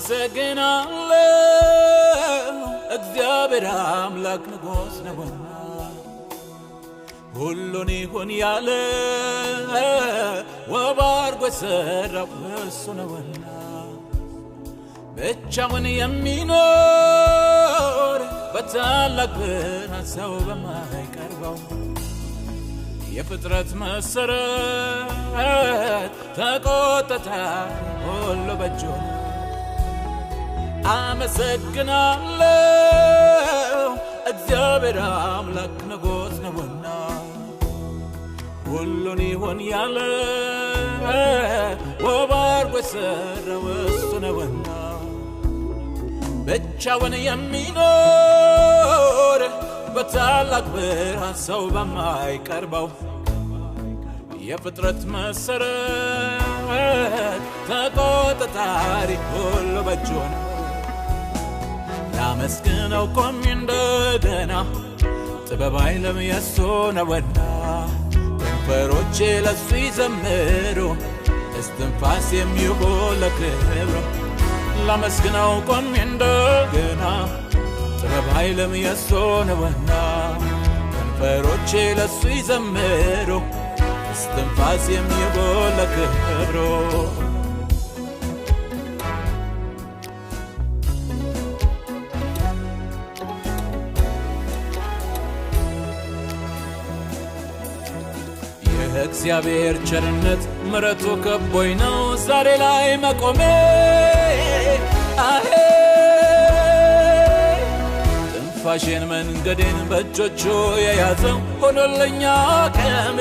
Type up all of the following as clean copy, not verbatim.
አመሰግናለሁ እግዚአብሔር አምላክ ንጉስ ነውና ሁሉን ይሁን ያለ ወባርጎ ሰራው እሱ ነውና ብቻውን የሚኖር በታላቅ ብርሃን ሰው በማይቀርበው የፍጥረት መሰረት ተቆጠታ ሁሉ በእጁ አመሰግናለሁ እግዚአብሔር አምላክ ንጉስ ነውና ሁሉን ይሁን ያለ ወባርጎ ሰራው እሱ ነውና ብቻውን የሚኖር በታላቅ ብርሃን ሰው በማይቀርበው የፍጥረት መሰረት ተቆጣጣሪ ሁሉ በእጁ ነው ላመስግነው ቆሜ እንደገና ጥበብ ኃይልም የእሱ ነውና ከንፈሮቼ ለእሱ ይዘምሩ እስትንፋስ የሚሆን ለክብሩ ላመስግነው ቆሜ እንደገና ጥበብ ኃይልም የእሱ ነውና ከንፈሮቼ ለእሱ ይዘምሩ እስትንፋስ የሚሆን ለክብሩ የእግዚአብሔር ቸርነት ምሕረቱ ከቦኝ ነው ዛሬ ላይ መቆሜ ትንፋሼን መንገዴን በእጆቹ የያዘው ሆኖልኛ ቀሜ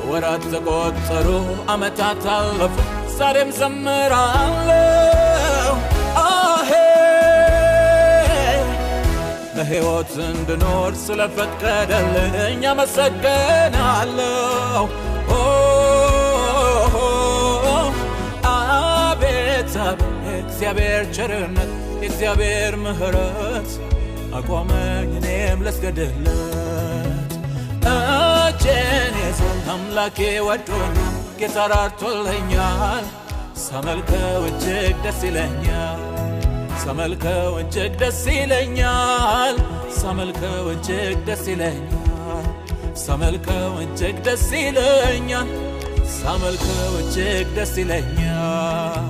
ወራት ተቆጠሩ ዓመታት አለፉ ዛሬም ዘምራለሁ በሕይወት እንድኖር ስለፈቀደልኝ አመሰግናለሁ አቤት እግዚአብሔር ቸርነት እግዚአብሔር ምሕረት አቆመኝ እኔም ልስገድለት እጄን ይዞኝ አምላኬ ወዶኛል ጌታ ራርቶልኛል ሳመልከው እጅግ ደስ ይለኛል ሳመልከው እጅግ ደስ ይለኛል ሳመልከው እጅግ ደስ ይለኛል ሳመልከው እጅግ ደስ ይለኛል ሳመልከው እጅግ ደስ ይለኛል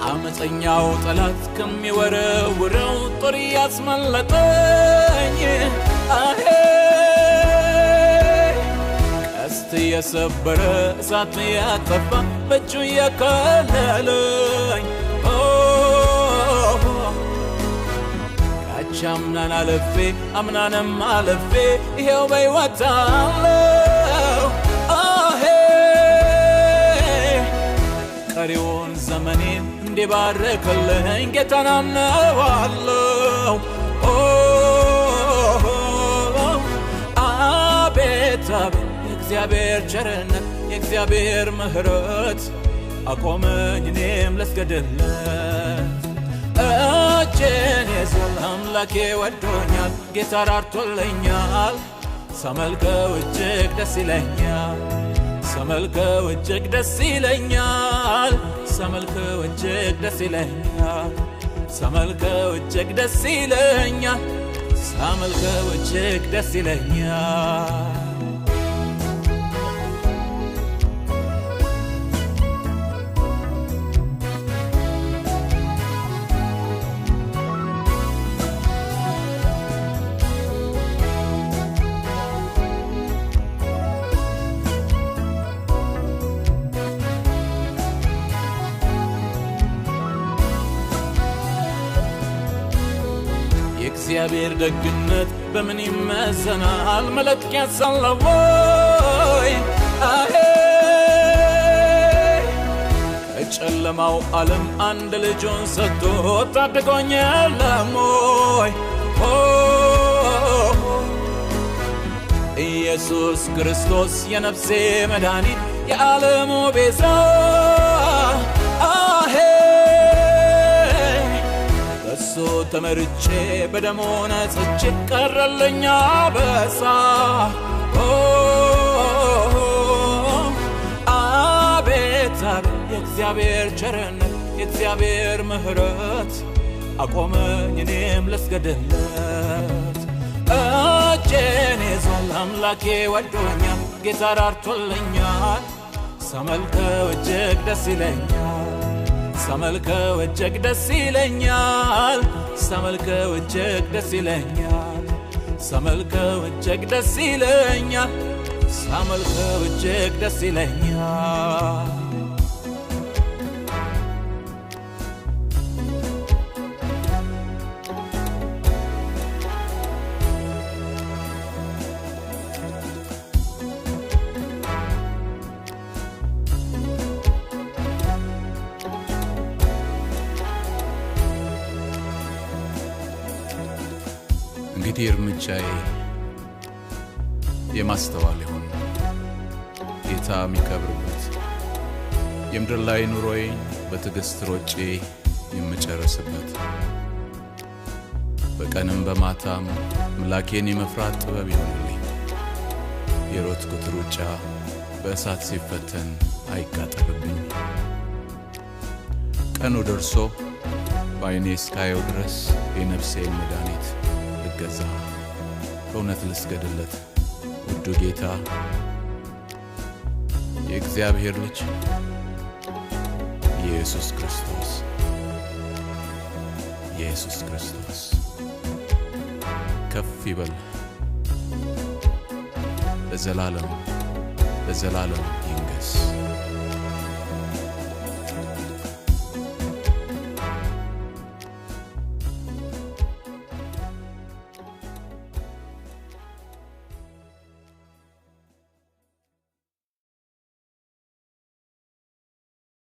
አመፀኛው ጠላት ከሚወረውረው ጦር ያስመለጠኝ ቀስት የሰበረ እሳት ያጠፋ በእጁ የከለለኝ ካቻምናን አለፌ አምናንም አለፌ ይሄው በሕይወት አለሁ ቀሪውን ዘመኔን እንዲባርክልኝ ጌታን አምነዋለሁ አቤት የእግዚአብሔር ቸርነት የእግዚአብሔር ምሕረት አቆመኝ እኔም ልስገድለት እጄን ይዞኝ አምላኬ ወዶኛል ጌታ ራርቶልኛል ሳመልከው እጅግ ደስ ይለኛል ሳመልከው እጅግ ደስ ይለኛል ሳመልከው እጅግ ደስ ይለኛል ሳመልከው እጅግ ደስ ይለኛል ሳመልከው እጅግ ደስ ይለኛል የእግዚአብሔር ደግነት በምን ይመዘናል መለኪያ ሳለው ወይ ከጨለማው ዓለም አንድ ልጁን ሰጥቶ ታድጎኛል ለሞይ ኢየሱስ ክርስቶስ የነፍሴ መድኃኒት የዓለሙ ቤዛ በሱ ተመርጬ በደሙ ነጽቼ ቀረልኛ በሳ አቤት አቤት የእግዚአብሔር ቸርነት የእግዚአብሔር ምሕረት አቆመኝ እኔም ልስገድለት እጄን ይዟል አምላኬ ወዶኛል ጌታ ራርቶልኛል ሳመልከው እጅግ ደስ ይለኛል ሳመልከው እጅግ ደስ ይለኛል ሳመልከው እጅግ ደስ ይለኛል ሳመልከው እጅግ ደስ ይለኛል ሳመልከው እጅግ ደስ ይለኛል እንግዲህ እርምጃዬ የማስተዋል ይሁን ጌታ የሚከብርበት የምድር ላይ ኑሮዬን በትዕግስት ሮጬ የምጨርስበት በቀንም በማታም አምላኬን የመፍራት ጥበብ ይሆንልኝ የሮጥኩት ሩጫ በእሳት ሲፈተን አይቃጠልብኝ ቀኑ ደርሶ በዓይኔ እስካየው ድረስ የነፍሴን መድኃኒት ልገዛ በእውነት ልስገድለት ውዱ ጌታ የእግዚአብሔር ልጅ ኢየሱስ ክርስቶስ ከፍ ይበል ለዘላለም ይንገስ